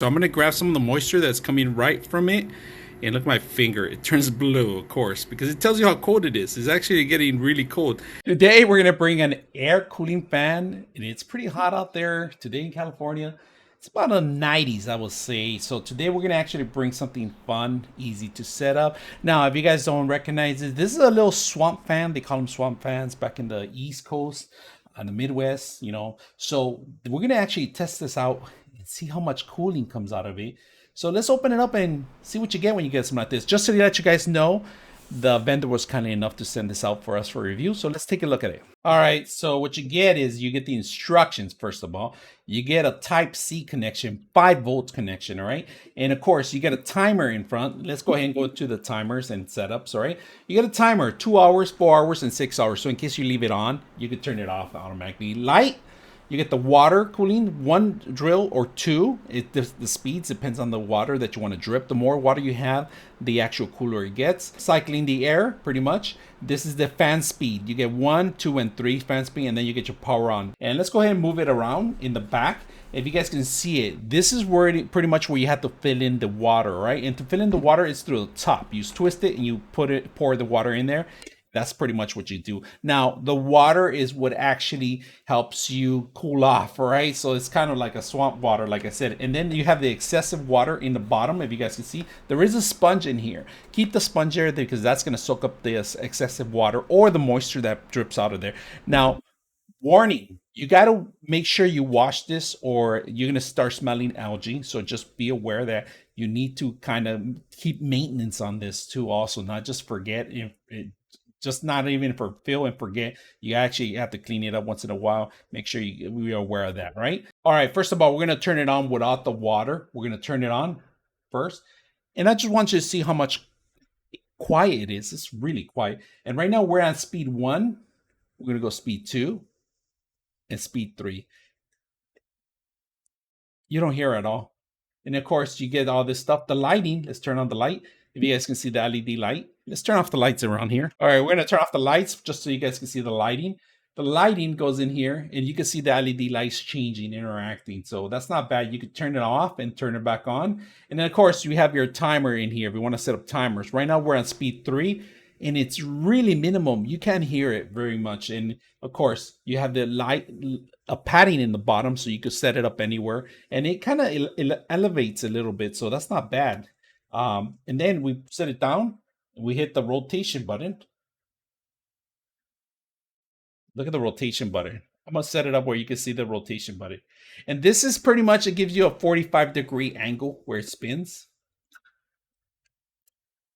So I'm gonna grab some of the moisture that's coming right from it, and look at my finger. It turns blue, of course, because it tells you how cold it is. It's actually getting really cold. Today we're gonna bring an air cooling fan, and it's pretty hot out there today in California. It's about the 90s, I would say. So today we're gonna actually bring something fun, easy to set up. Now, if you guys don't recognize it, this is a little swamp fan. They call them swamp fans back in the East Coast, on the Midwest, you know. So we're gonna actually test this out and see how much cooling comes out of it. So let's open it up and see what you get when you get something like this. Just to let you guys know, the vendor was kind enough to send this out for us for review. So let's take a look at it. All right, so what you get is you get the instructions, first of all. You get a Type-C connection, 5-volt connection, all right? And of course, you get a timer in front. Let's go ahead and go to the timers and setups, all right? You get a timer, 2 hours, 4 hours, and 6 hours. So in case you leave it on, you can turn it off automatically. Light, you get the water cooling, 1 drill or 2. The speeds depends on the water that you want to drip. The more water you have, the actual cooler it gets. Cycling the air, pretty much. This is the fan speed. You get 1, 2, and 3 fan speed, and then you get your power on. And let's go ahead and move it around in the back. If you guys can see it, this is where pretty much where you have to fill in the water, right? And to fill in the water, it's through the top. You twist it and you pour the water in there. That's pretty much what you do. Now, the water is what actually helps you cool off, right? So it's kind of like a swamp water, like I said. And then you have the excessive water in the bottom. If you guys can see, there is a sponge in here. Keep the sponge there because that's going to soak up this excessive water or the moisture that drips out of there. Now, warning, you got to make sure you wash this or you're going to start smelling algae. So just be aware that you need to kind of keep maintenance on this too also, not just forget just not even for feel and forget. You actually have to clean it up once in a while. Make sure we are aware of that, right? All right, first of all, we're going to turn it on without the water. We're going to turn it on first. And I just want you to see how much quiet it is. It's really quiet. And right now we're on speed 1. We're going to go speed 2 and speed 3. You don't hear it at all. And of course, you get all this stuff. The lighting, let's turn on the light. If you guys can see the LED light, let's turn off the lights around here. All right, we're going to turn off the lights just so you guys can see the lighting. The lighting goes in here, and you can see the LED lights changing, interacting. So that's not bad. You could turn it off and turn it back on. And then, of course, you have your timer in here if you want to set up timers. Right now, we're on speed 3, and it's really minimum. You can't hear it very much. And, of course, you have the light, a padding in the bottom, so you could set it up anywhere. And it kind of elevates a little bit, so that's not bad. And then we set it down. We hit the rotation button. Look at the rotation button. I'm going to set it up where you can see the rotation button. And this is pretty much, it gives you a 45-degree angle where it spins.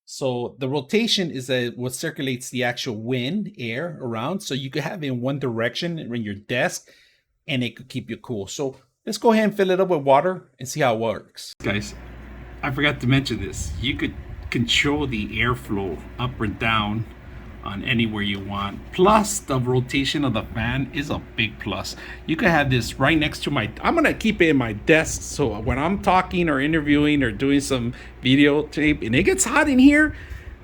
So the rotation is what circulates the actual wind, air around. So you could have it in one direction in your desk and it could keep you cool. So let's go ahead and fill it up with water and see how it works. Guys, I forgot to mention this. You could control the airflow up or down on anywhere you want. Plus, the rotation of the fan is a big plus. You could have this right next to I'm gonna keep it in my desk, so when I'm talking or interviewing or doing some video tape and it gets hot in here,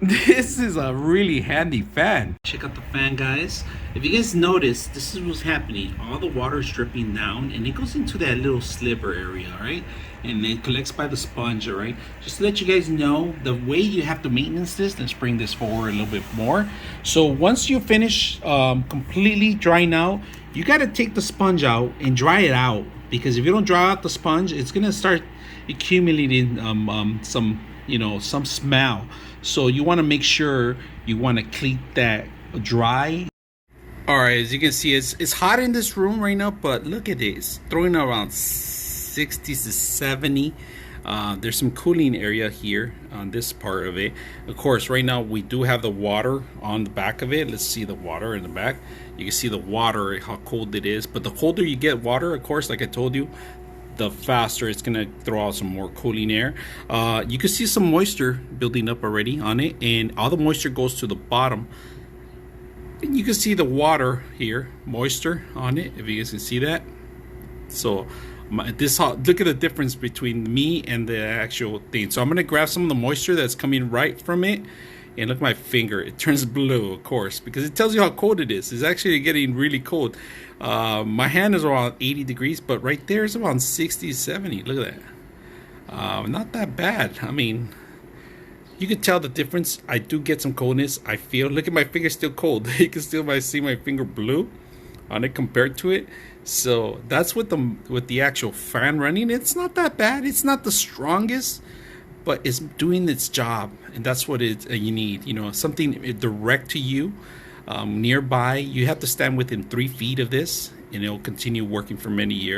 this is a really handy fan. Check out the fan, guys. If you guys notice, this is what's happening. All the water is dripping down and it goes into that little sliver area, right? And it collects by the sponge, all right? Just to let you guys know, the way you have to maintenance this, let's bring this forward a little bit more. So once you finish completely drying out, you got to take the sponge out and dry it out, because if you don't dry out the sponge, it's gonna start accumulating some smell. So you want to make sure you want to keep that dry. All right, as you can see, it's hot in this room right now, but look at this, throwing around 60 to 70. There's some cooling area here on this part of it. Of course, right now we do have the water on the back of it. Let's see the water in the back. You can see the water, how cold it is. But the colder you get water, of course, like I told you, the faster it's gonna throw out some more cooling air. You can see some moisture building up already on it, and all the moisture goes to the bottom. And you can see the water here, moisture on it, if you guys can see that. So look at the difference between me and the actual thing. So I'm gonna grab some of the moisture that's coming right from it, and look at my finger. It turns blue, of course, because it tells you how cold it is. It's actually getting really cold. My hand is around 80 degrees, but right there is around 60, 70. Look at that. Not that bad. I mean, you can tell the difference. I do get some coldness. I feel, look at my finger, still cold. You can still see my finger blue on it compared to it. So that's with the actual fan running. It's not that bad. It's not the strongest, but it's doing its job, and that's what you need. You know, something direct to you, nearby. You have to stand within 3 feet of this, and it'll continue working for many years.